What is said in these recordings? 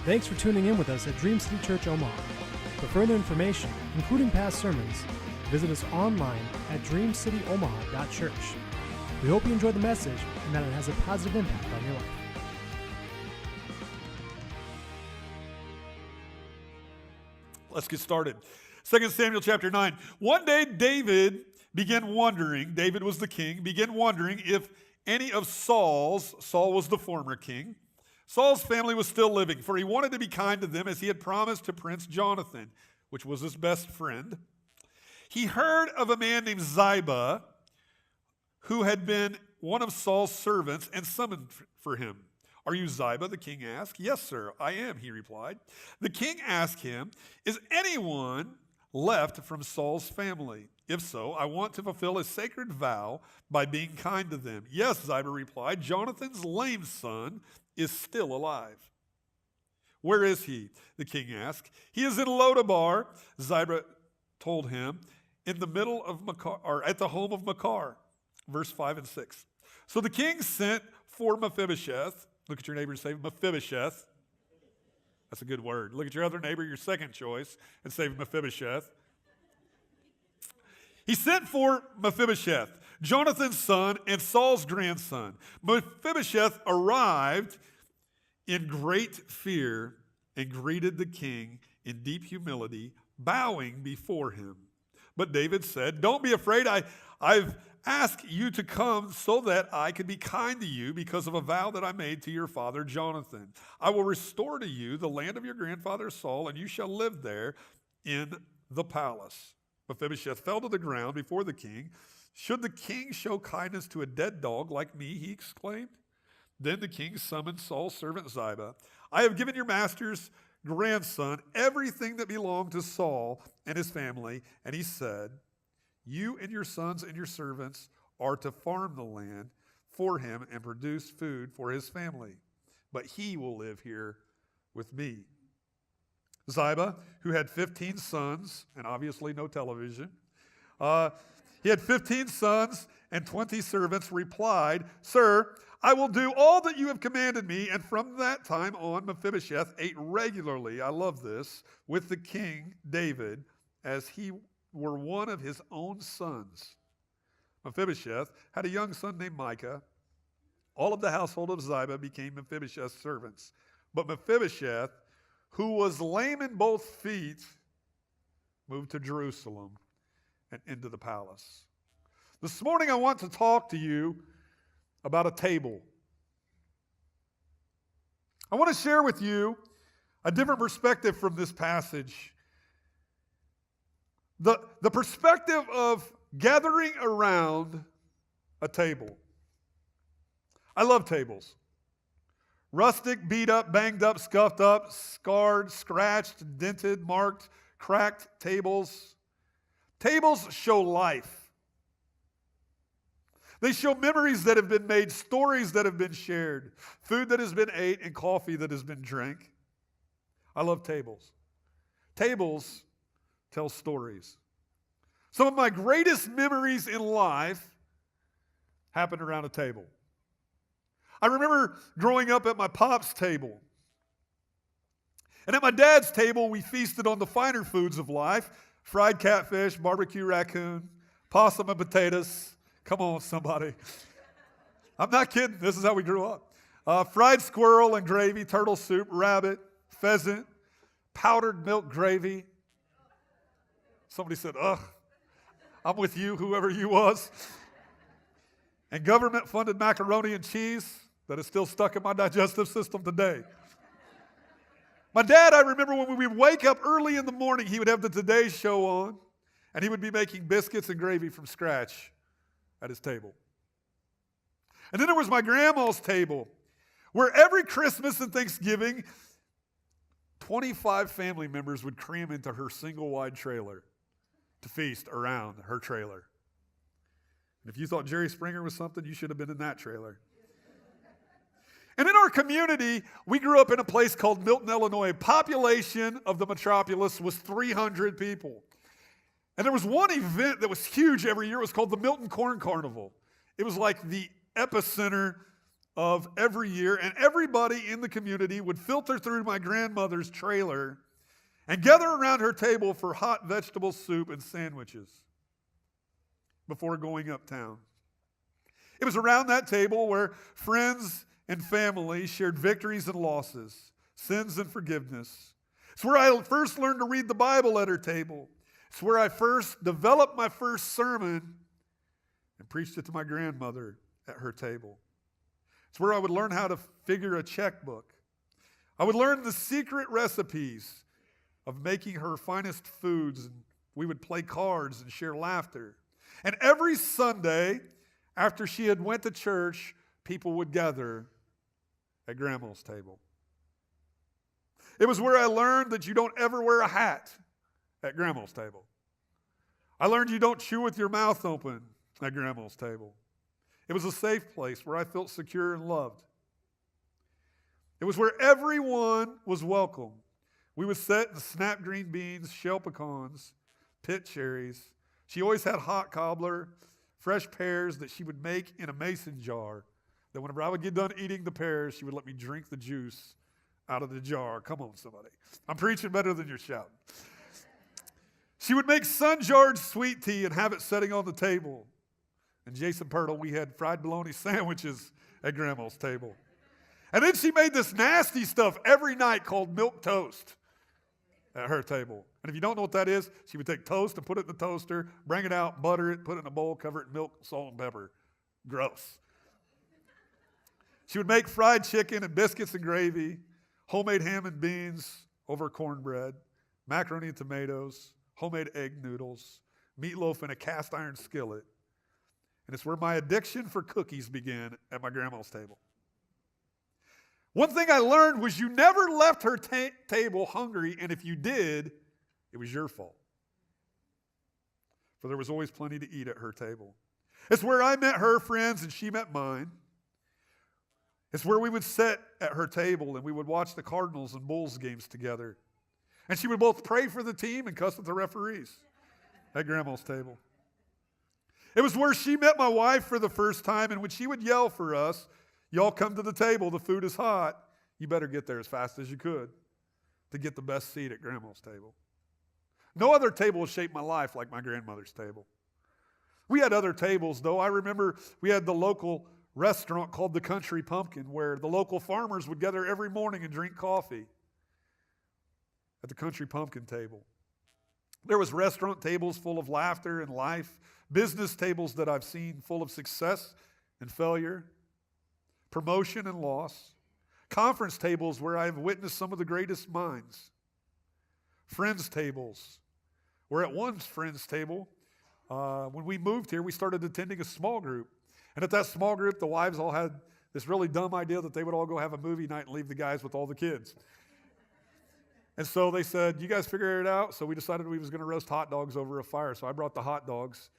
Thanks for tuning in with us at Dream City Church Omaha. For further information, including past sermons, visit us online at dreamcityomaha.church. We hope you enjoyed the message and that it has a positive impact on your life. Let's get started. 2 Samuel chapter 9. One day David was the king, began wondering if any of Saul was the former king, Saul's family was still living, for he wanted to be kind to them as he had promised to Prince Jonathan, which was his best friend. He heard of a man named Ziba, who had been one of Saul's servants, and summoned for him. "Are you Ziba?" the king asked. "Yes, sir, I am," he replied. The king asked him, "Is anyone left from Saul's family? If so, I want to fulfill a sacred vow by being kind to them." "Yes," Ziba replied, "Jonathan's lame son is still alive." "Where is he?" the king asked. "He is in Lodabar," Ziba told him, "in the middle of Makar, or at the home of Makar." Verse 5 and 6. So the king sent for Mephibosheth. Look at your neighbor and say, Mephibosheth. That's a good word. Look at your other neighbor, your second choice, and say Mephibosheth. He sent for Mephibosheth, Jonathan's son and Saul's grandson. Mephibosheth arrived in great fear and greeted the king in deep humility, bowing before him. But David said, "Don't be afraid. I've asked you to come so that I could be kind to you because of a vow that I made to your father Jonathan. I will restore to you the land of your grandfather Saul, and you shall live there in the palace." Mephibosheth fell to the ground before the king. "Should the king show kindness to a dead dog like me?" he exclaimed. Then the king summoned Saul's servant Ziba. "I have given your master's grandson everything that belonged to Saul and his family." And he said, "You and your sons and your servants are to farm the land for him and produce food for his family. But he will live here with me." Ziba, who had 15 sons, and obviously no television, he had 15 sons and 20 servants, replied, "Sir, I will do all that you have commanded me." And from that time on, Mephibosheth ate regularly, I love this, with the king David, as he were one of his own sons. Mephibosheth had a young son named Micah. All of the household of Ziba became Mephibosheth's servants. But Mephibosheth, who was lame in both feet, moved to Jerusalem and into the palace. This morning I want to talk to you about a table. I want to share with you a different perspective from this passage. The perspective of gathering around a table. I love tables. Rustic, beat up, banged up, scuffed up, scarred, scratched, dented, marked, cracked tables. Tables show life. They show memories that have been made, stories that have been shared, food that has been ate, and coffee that has been drank. I love tables. Tables tell stories. Some of my greatest memories in life happened around a table. I remember growing up at my pop's table. And at my dad's table, we feasted on the finer foods of life: fried catfish, barbecue raccoon, possum and potatoes. Come on, somebody. I'm not kidding. This is how we grew up. Fried squirrel and gravy, turtle soup, rabbit, pheasant, powdered milk gravy. Somebody said, "Ugh, I'm with you, whoever you was." And government-funded macaroni and cheese that is still stuck in my digestive system today. My dad, I remember when we would wake up early in the morning, he would have the Today Show on, and he would be making biscuits and gravy from scratch at his table. And then there was my grandma's table, where every Christmas and Thanksgiving, 25 family members would cram into her single-wide trailer to feast around her trailer. And if you thought Jerry Springer was something, you should have been in that trailer. And in our community, we grew up in a place called Milton, Illinois. Population of the metropolis was 300 people. And there was one event that was huge every year. It was called the Milton Corn Carnival. It was like the epicenter of every year, and everybody in the community would filter through my grandmother's trailer and gather around her table for hot vegetable soup and sandwiches before going uptown. It was around that table where friends and family shared victories and losses, sins and forgiveness. It's where I first learned to read the Bible at her table. It's where I first developed my first sermon and preached it to my grandmother at her table. It's where I would learn how to figure a checkbook. I would learn the secret recipes of making her finest foods, and we would play cards and share laughter. And every Sunday, after she had went to church, people would gather at Grandma's table. It was where I learned that you don't ever wear a hat at Grandma's table. I learned you don't chew with your mouth open at Grandma's table. It was a safe place where I felt secure and loved. It was where everyone was welcome. We would sit and snap green beans, shell pecans, pit cherries. She always had hot cobbler, fresh pears that she would make in a mason jar, that whenever I would get done eating the pears, she would let me drink the juice out of the jar. Come on, somebody. I'm preaching better than you're shouting. She would make sun-jarred sweet tea and have it setting on the table. And Jason Pirtle, we had fried bologna sandwiches at Grandma's table. And then she made this nasty stuff every night called milk toast at her table. And if you don't know what that is, she would take toast and put it in the toaster, bring it out, butter it, put it in a bowl, cover it in milk, salt, and pepper. Gross. She would make fried chicken and biscuits and gravy, homemade ham and beans over cornbread, macaroni and tomatoes, homemade egg noodles, meatloaf in a cast iron skillet. And it's where my addiction for cookies began at my grandma's table. One thing I learned was you never left her table hungry, and if you did, it was your fault. For there was always plenty to eat at her table. It's where I met her friends and she met mine. It's where we would sit at her table and we would watch the Cardinals and Bulls games together. And she would both pray for the team and cuss at the referees at Grandma's table. It was where she met my wife for the first time, and when she would yell for us, "Y'all come to the table, the food is hot," you better get there as fast as you could to get the best seat at Grandma's table. No other table shaped my life like my grandmother's table. We had other tables, though. I remember we had the local restaurant called the Country Pumpkin, where the local farmers would gather every morning and drink coffee at the Country Pumpkin table. There was restaurant tables full of laughter and life, business tables that I've seen full of success and failure, promotion and loss, conference tables where I've witnessed some of the greatest minds, friends tables, where at one friends table, when we moved here, we started attending a small group. And at that small group, the wives all had this really dumb idea that they would all go have a movie night and leave the guys with all the kids. And so they said, "You guys figure it out." So we decided we was going to roast hot dogs over a fire. So I brought the hot dogs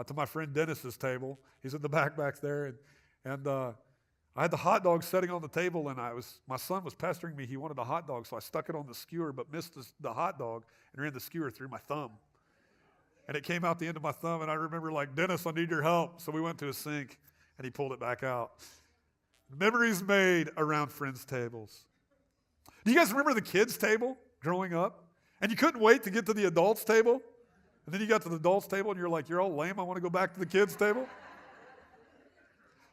to my friend Dennis's table. He's in the back there. And I had the hot dog setting on the table, and my son was pestering me. He wanted a hot dog, so I stuck it on the skewer, but missed the hot dog and ran the skewer through my thumb. And it came out the end of my thumb, and I remember like, "Dennis, I need your help." So we went to a sink, and he pulled it back out. Memories made around friends' tables. Do you guys remember the kids' table growing up? And you couldn't wait to get to the adults' table? And then you got to the adults' table, and you're like, "You're all lame. I want to go back to the kids' table."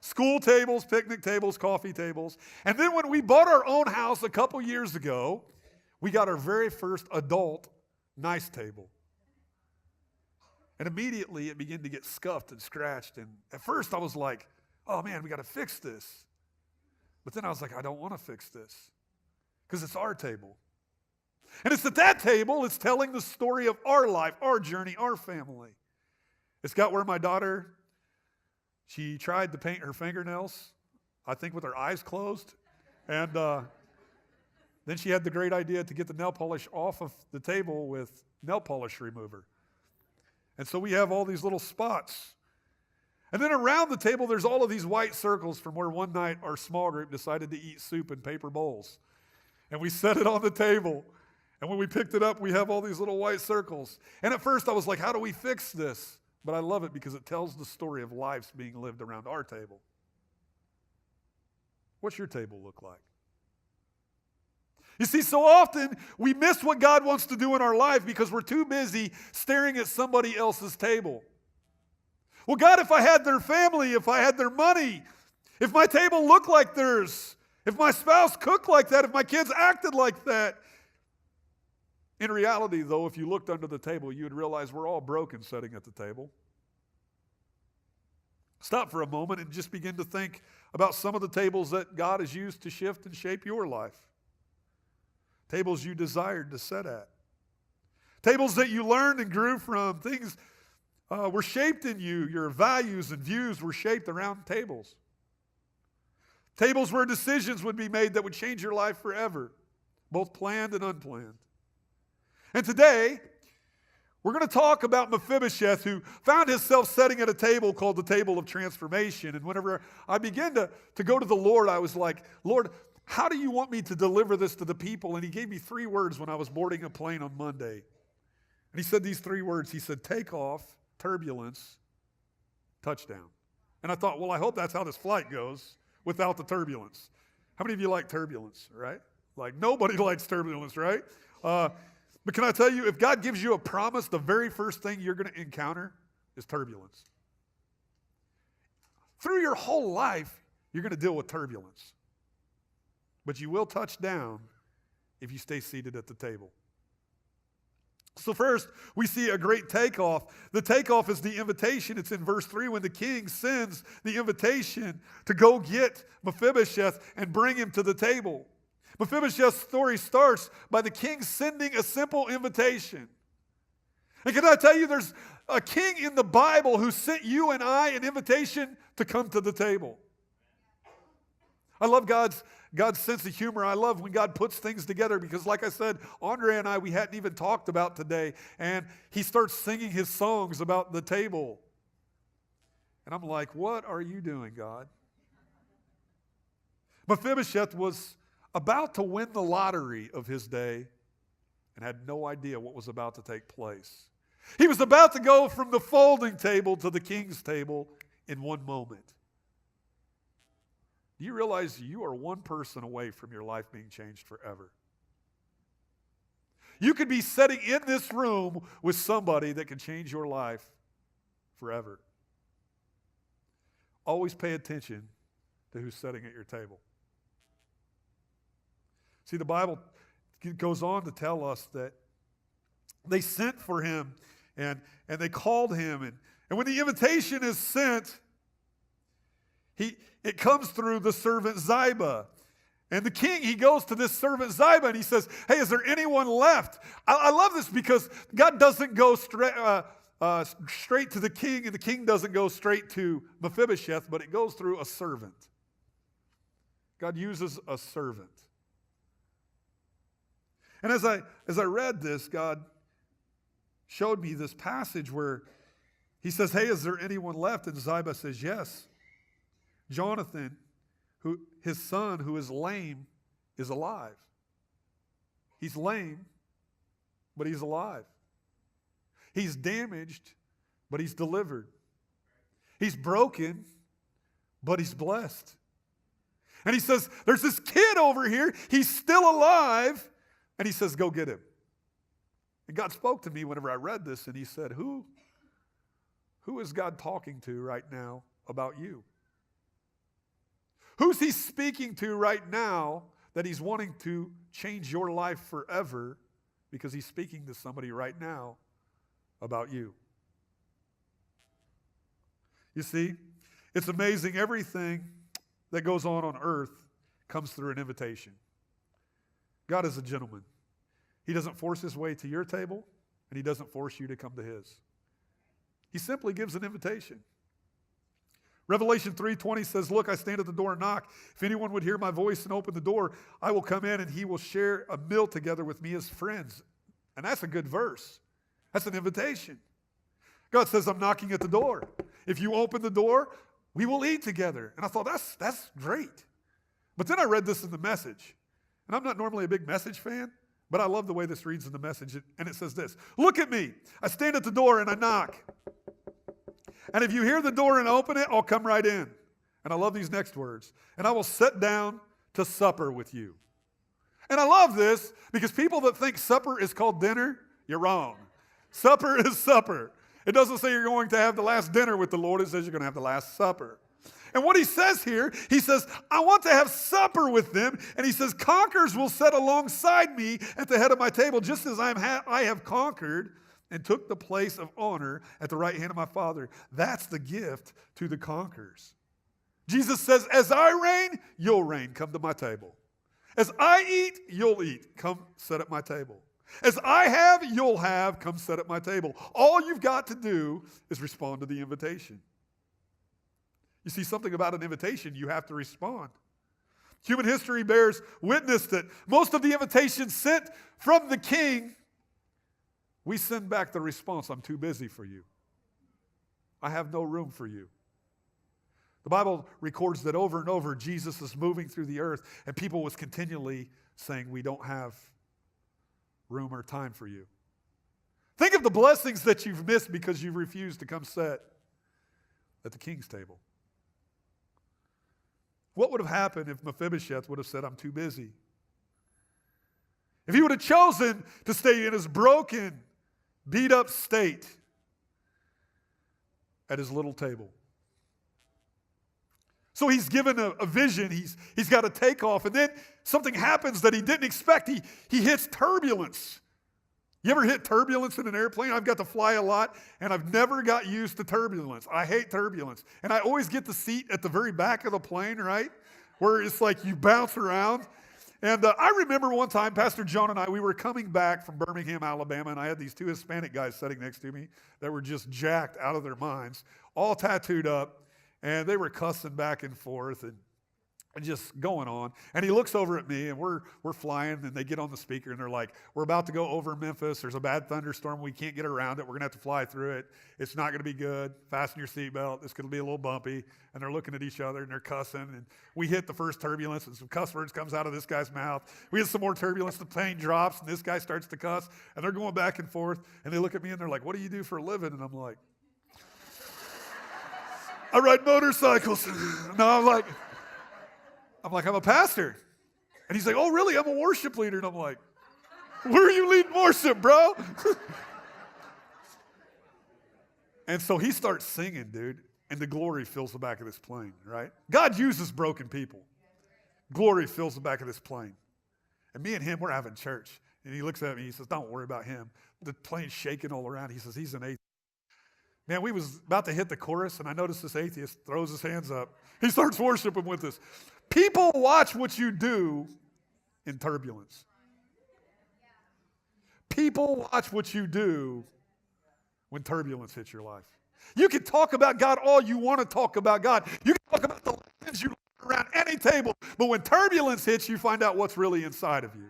School tables, picnic tables, coffee tables. And then when we bought our own house a couple years ago, we got our very first adult nice table. And immediately it began to get scuffed and scratched. And at first I was like, "Oh man, we got to fix this." But then I was like, "I don't want to fix this because it's our table." And it's at that table, it's telling the story of our life, our journey, our family. It's got where my daughter, she tried to paint her fingernails, I think with her eyes closed. And then she had the great idea to get the nail polish off of the table with nail polish remover. And so we have all these little spots. And then around the table, there's all of these white circles from where one night our small group decided to eat soup in paper bowls. And we set it on the table. And when we picked it up, we have all these little white circles. And at first I was like, "How do we fix this?" But I love it because it tells the story of lives being lived around our table. What's your table look like? You see, so often we miss what God wants to do in our life because we're too busy staring at somebody else's table. Well, God, if I had their family, if I had their money, if my table looked like theirs, if my spouse cooked like that, if my kids acted like that. In reality, though, if you looked under the table, you would realize we're all broken sitting at the table. Stop for a moment and just begin to think about some of the tables that God has used to shift and shape your life. Tables you desired to sit at. Tables that you learned and grew from. Things were shaped in you. Your values and views were shaped around tables. Tables where decisions would be made that would change your life forever, both planned and unplanned. And today, we're going to talk about Mephibosheth, who found himself sitting at a table called the table of transformation. And whenever I began to go to the Lord, I was like, Lord, how do you want me to deliver this to the people? And he gave me 3 words when I was boarding a plane on Monday. And he said these 3 words. He said, takeoff, turbulence, touchdown. And I thought, well, I hope that's how this flight goes without the turbulence. How many of you like turbulence, right? Like nobody likes turbulence, right? But can I tell you, if God gives you a promise, the very first thing you're going to encounter is turbulence. Through your whole life, you're going to deal with turbulence. But you will touch down if you stay seated at the table. So first, we see a great takeoff. The takeoff is the invitation. It's in verse 3 when the king sends the invitation to go get Mephibosheth and bring him to the table. Mephibosheth's story starts by the king sending a simple invitation. And can I tell you, there's a king in the Bible who sent you and I an invitation to come to the table. I love God's sense of humor. I love when God puts things together because, like I said, Andre and I, we hadn't even talked about today. And he starts singing his songs about the table. And I'm like, what are you doing, God? Mephibosheth was about to win the lottery of his day and had no idea what was about to take place. He was about to go from the folding table to the king's table in one moment. Do you realize you are one person away from your life being changed forever? You could be sitting in this room with somebody that can change your life forever. Always pay attention to who's sitting at your table. See, the Bible goes on to tell us that they sent for him and they called him. And when the invitation is sent, it comes through the servant Ziba. And the king, he goes to this servant Ziba and he says, hey, is there anyone left? I love this because God doesn't go straight to the king, and the king doesn't go straight to Mephibosheth, but it goes through a servant. God uses a servant. And as I read this, God showed me this passage where he says, hey, is there anyone left? And Ziba says, yes. Jonathan, his son, who is lame, is alive. He's lame, but he's alive. He's damaged, but he's delivered. He's broken, but he's blessed. And he says, there's this kid over here. He's still alive. And he says, go get him. And God spoke to me whenever I read this, and he said, who is God talking to right now about you? Who's he speaking to right now that he's wanting to change your life forever because he's speaking to somebody right now about you? You see, it's amazing. Everything that goes on earth comes through an invitation. God is a gentleman. He doesn't force his way to your table, and he doesn't force you to come to his. He simply gives an invitation. Revelation 3:20 says, look, I stand at the door and knock. If anyone would hear my voice and open the door, I will come in and he will share a meal together with me as friends. And that's a good verse. That's an invitation. God says, I'm knocking at the door. If you open the door, we will eat together. And I thought, that's great. But then I read this in the Message. And I'm not normally a big Message fan, but I love the way this reads in the Message. And it says this, look at me. I stand at the door and I knock. And if you hear the door and open it, I'll come right in. And And I love these next words. And I will sit down to supper with you. And I love this because people that think supper is called dinner, you're wrong. Supper is supper. It doesn't say you're going to have the last dinner with the Lord. It says you're going to have the last supper. And what he says here, he says, I want to have supper with them. And he says, conquerors will sit alongside me at the head of my table, just as I have conquered and took the place of honor at the right hand of my Father. That's the gift to the conquerors. Jesus says, as I reign, you'll reign. Come to my table. As I eat, you'll eat. Come sit at my table. As I have, you'll have. Come sit at my table. All you've got to do is respond to the invitation. You see, something about an invitation, you have to respond. Human history bears witness that most of the invitations sent from the king, we send back the response, I'm too busy for you. I have no room for you. The Bible records that over and over, Jesus is moving through the earth, and people was continually saying, we don't have room or time for you. Think of the blessings that you've missed because you've refused to come sit at the king's table. What would have happened if Mephibosheth would have said, I'm too busy? If he would have chosen to stay in his broken, beat up state at his little table. So he's given a vision. He's got a takeoff. And then something happens that he didn't expect. He hits turbulence. You ever hit turbulence in an airplane? I've got to fly a lot, and I've never got used to turbulence. I hate turbulence. And I always get the seat at the very back of the plane, right? Where it's like you bounce around. And I remember one time, Pastor John and I, we were coming back from Birmingham, Alabama, and I had these two Hispanic guys sitting next to me that were just jacked out of their minds, all tattooed up, and they were cussing back and forth and just going on. And he looks over at me, and we're flying, and they get on the speaker, and they're like, we're about to go over Memphis. There's a bad thunderstorm. We can't get around it. We're going to have to fly through it. It's not going to be good. Fasten your seatbelt. It's going to be a little bumpy. And they're looking at each other, and they're cussing. And we hit the first turbulence, and some cuss words comes out of this guy's mouth. We hit some more turbulence. The plane drops, and this guy starts to cuss. And they're going back and forth. And they look at me, and they're like, what do you do for a living? And I'm like, I ride motorcycles. No, I'm a pastor. And he's like, oh, really? I'm a worship leader. And I'm like, where are you leading worship, bro? And so he starts singing, dude, and the glory fills the back of this plane, right? God uses broken people. Glory fills the back of this plane. And me and him, we're having church. And he looks at me, he says, don't worry about him. The plane's shaking all around. He says, he's an atheist. Man, we was about to hit the chorus, and I noticed this atheist throws his hands up. He starts worshiping with us. People watch what you do in turbulence. People watch what you do when turbulence hits your life. You can talk about God all you want to talk about God. You can talk about the legends you learn around any table, but when turbulence hits, you find out what's really inside of you.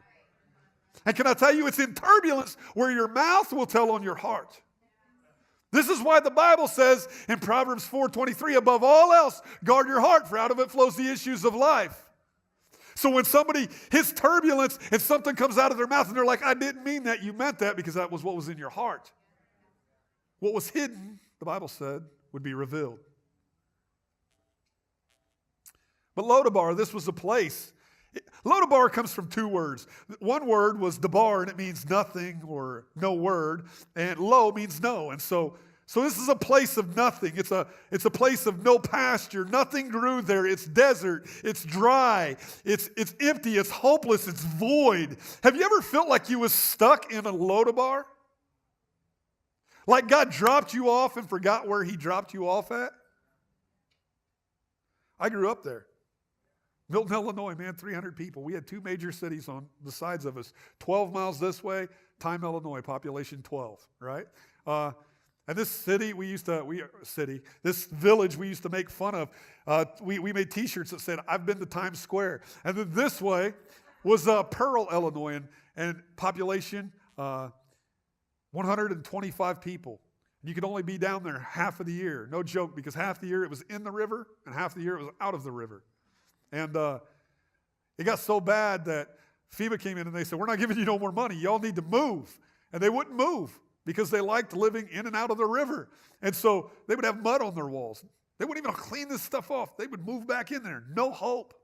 And can I tell you, it's in turbulence where your mouth will tell on your heart. This is why the Bible says in Proverbs 4:23, above all else, guard your heart, for out of it flows the issues of life. So when somebody hits turbulence and something comes out of their mouth and they're like, I didn't mean that, you meant that because that was what was in your heart. What was hidden, the Bible said, would be revealed. But Lodabar, this was a place. Lodabar comes from two words. One word was dabar, and it means nothing or no word. And lo means no. And so this is a place of nothing. It's a place of no pasture. Nothing grew there. It's desert. It's dry. It's empty. It's hopeless. It's void. Have you ever felt like you was stuck in a Lodabar? Like God dropped you off and forgot where he dropped you off at? I grew up there. Milton, Illinois, man, 300 people. We had two major cities on the sides of us. 12 miles this way, Time, Illinois, population 12, right? And this city, this village we used to make fun of. We made T-shirts that said, I've been to Times Square. And then this way was Pearl, Illinois, and population 125 people. And you could only be down there half of the year. No joke, because half the year it was in the river, and half the year it was out of the river. And it got so bad that FEMA came in and they said, we're not giving you no more money. Y'all need to move. And they wouldn't move because they liked living in and out of the river. And so they would have mud on their walls. They wouldn't even clean this stuff off. They would move back in there. No hope.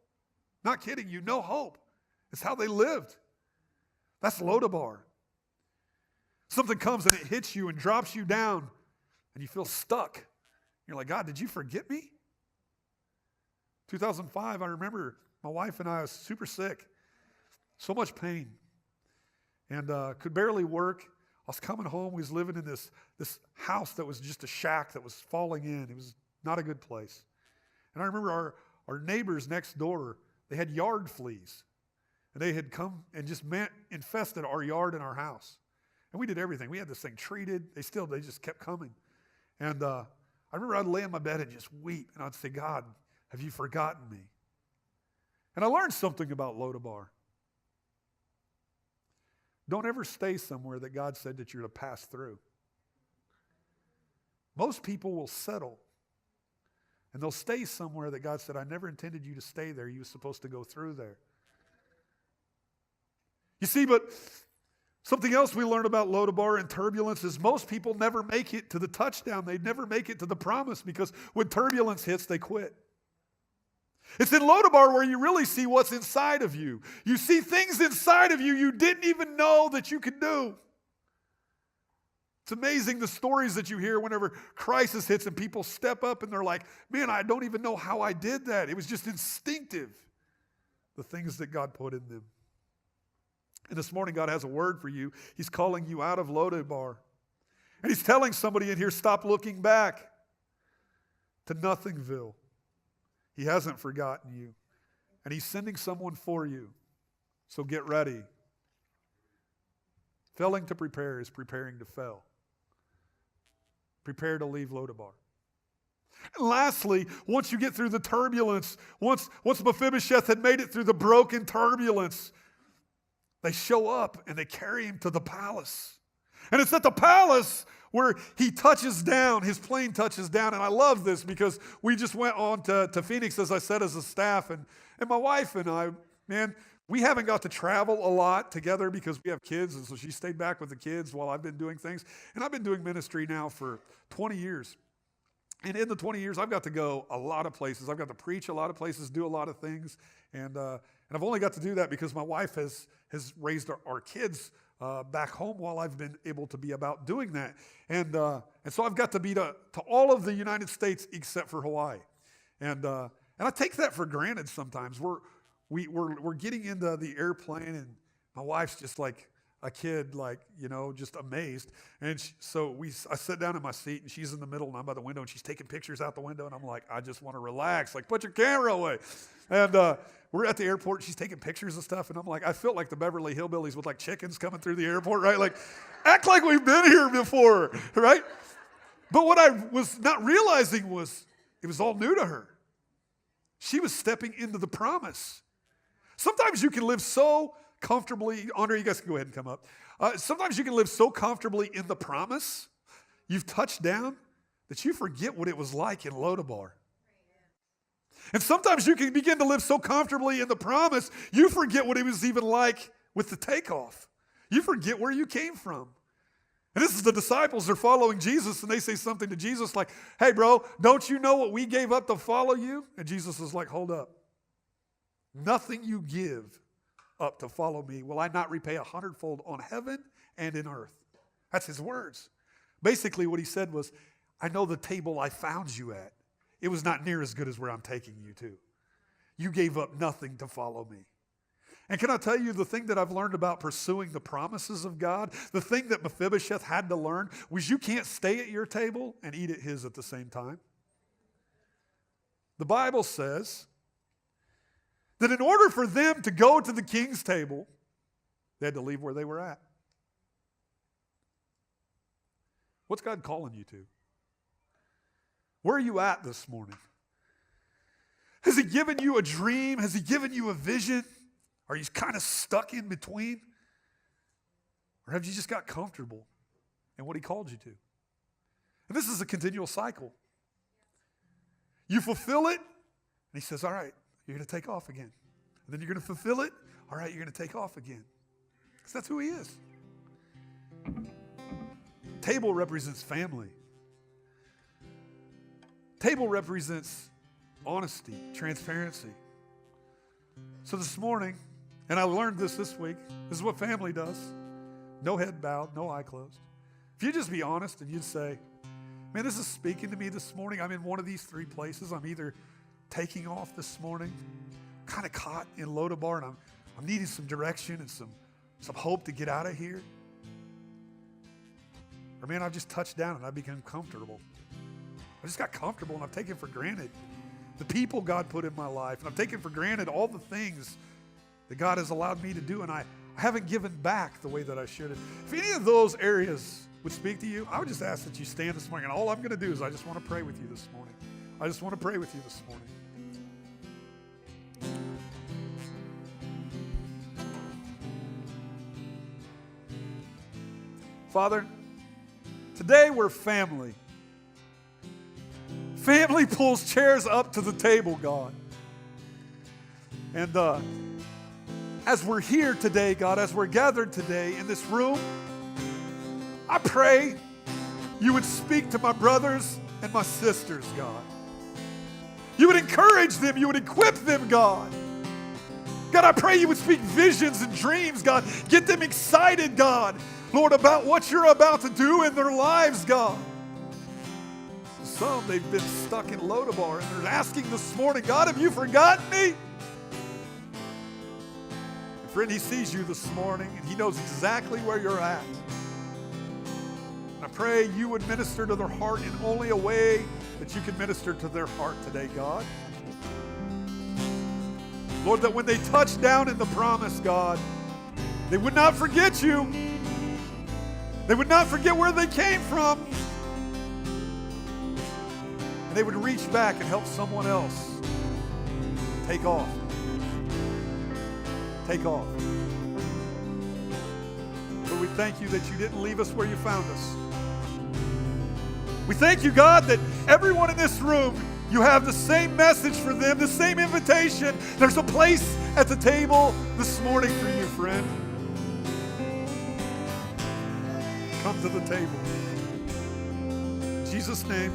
Not kidding you, no hope. It's how they lived. That's Lodabar. Something comes and it hits you and drops you down, and you feel stuck. You're like, God, did you forget me? 2005, I remember my wife and I was super sick. So much pain. And could barely work. I was coming home. We was living in this house that was just a shack that was falling in. It was not a good place. And I remember our neighbors next door, they had yard fleas. And they had come and just infested our yard and our house. And we did everything. We had this thing treated. They just kept coming. And I remember I'd lay in my bed and just weep. And I'd say, God, have you forgotten me? And I learned something about Lodabar. Don't ever stay somewhere that God said that you're to pass through. Most people will settle. And they'll stay somewhere that God said, I never intended you to stay there. You were supposed to go through there. You see, but something else we learned about Lodabar and turbulence is most people never make it to the touchdown. They never make it to the promise because when turbulence hits, they quit. It's in Lodabar where you really see what's inside of you. You see things inside of you didn't even know that you could do. It's amazing the stories that you hear whenever crisis hits and people step up and they're like, man, I don't even know how I did that. It was just instinctive, the things that God put in them. And this morning, God has a word for you. He's calling you out of Lodabar. And he's telling somebody in here, stop looking back to Nothingville. He hasn't forgotten you. And he's sending someone for you. So get ready. Failing to prepare is preparing to fail. Prepare to leave Lodabar. And lastly, once you get through the turbulence, once Mephibosheth had made it through the broken turbulence, they show up and they carry him to the palace. And it's at the palace where he touches down, his plane touches down. And I love this because we just went on to Phoenix, as I said, as a staff. And my wife and I, man, we haven't got to travel a lot together because we have kids. And so she stayed back with the kids while I've been doing things. And I've been doing ministry now for 20 years. And in the 20 years, I've got to go a lot of places. I've got to preach a lot of places, do a lot of things. And I've only got to do that because my wife has raised our kids back home while I've been able to be about doing that. And so I've got to be to all of the United States except for Hawaii. And I take that for granted sometimes. We're getting into the airplane and my wife's just like a kid, like, just amazed. And I sit down in my seat and she's in the middle and I'm by the window and she's taking pictures out the window and I'm like, I just want to relax. Like, put your camera away. And we're at the airport. She's taking pictures and stuff. And I'm like, I feel like the Beverly Hillbillies with like chickens coming through the airport, right? Like, act like we've been here before, right? But what I was not realizing was it was all new to her. She was stepping into the promise. Sometimes you can live so comfortably. Andre, you guys can go ahead and come up. Sometimes you can live so comfortably in the promise, you've touched down, that you forget what it was like in Lodabar. And sometimes you can begin to live so comfortably in the promise, you forget what it was even like with the takeoff. You forget where you came from. And this is the disciples, they're following Jesus, and they say something to Jesus like, hey, bro, don't you know what we gave up to follow you? And Jesus is like, hold up. Nothing you give up to follow me will I not repay 100-fold on heaven and in earth. That's his words. Basically what he said was, I know the table I found you at. It was not near as good as where I'm taking you to. You gave up nothing to follow me. And can I tell you the thing that I've learned about pursuing the promises of God, the thing that Mephibosheth had to learn was you can't stay at your table and eat at his at the same time. The Bible says that in order for them to go to the king's table, they had to leave where they were at. What's God calling you to? Where are you at this morning? Has he given you a dream? Has he given you a vision? Are you kind of stuck in between? Or have you just got comfortable in what he called you to? And this is a continual cycle. You fulfill it, and he says, all right, you're going to take off again. And then you're going to fulfill it. All right, you're going to take off again. Because that's who he is. Table represents family. Table represents honesty, transparency. So this morning, and I learned this week, this is what family does. No head bowed, no eye closed. If you just be honest and you'd say, man, this is speaking to me this morning. I'm in one of these three places. I'm either taking off this morning, kind of caught in Lodabar, and I'm needing some direction and some hope to get out of here. Or man, I've just touched down and I've become comfortable. I just got comfortable and I've taken for granted the people God put in my life. And I've taken for granted all the things that God has allowed me to do. And I haven't given back the way that I should have. If any of those areas would speak to you, I would just ask that you stand this morning. And all I'm going to do is I just want to pray with you this morning. I just want to pray with you this morning. Father, today we're family. Family pulls chairs up to the table, God. And as we're here today, God, as we're gathered today in this room, I pray you would speak to my brothers and my sisters, God. You would encourage them. You would equip them, God. God, I pray you would speak visions and dreams, God. Get them excited, God, Lord, about what you're about to do in their lives, God. Some, they've been stuck in Lodabar, and they're asking this morning, God, have you forgotten me? And friend, he sees you this morning, and he knows exactly where you're at. And I pray you would minister to their heart in only a way that you can minister to their heart today, God. Lord, that when they touch down in the promise, God, they would not forget you. They would not forget where they came from. And they would reach back and help someone else take off. Take off. Lord, we thank you that you didn't leave us where you found us. We thank you, God, that everyone in this room, you have the same message for them, the same invitation. There's a place at the table this morning for you, friend. Come to the table. In Jesus' name.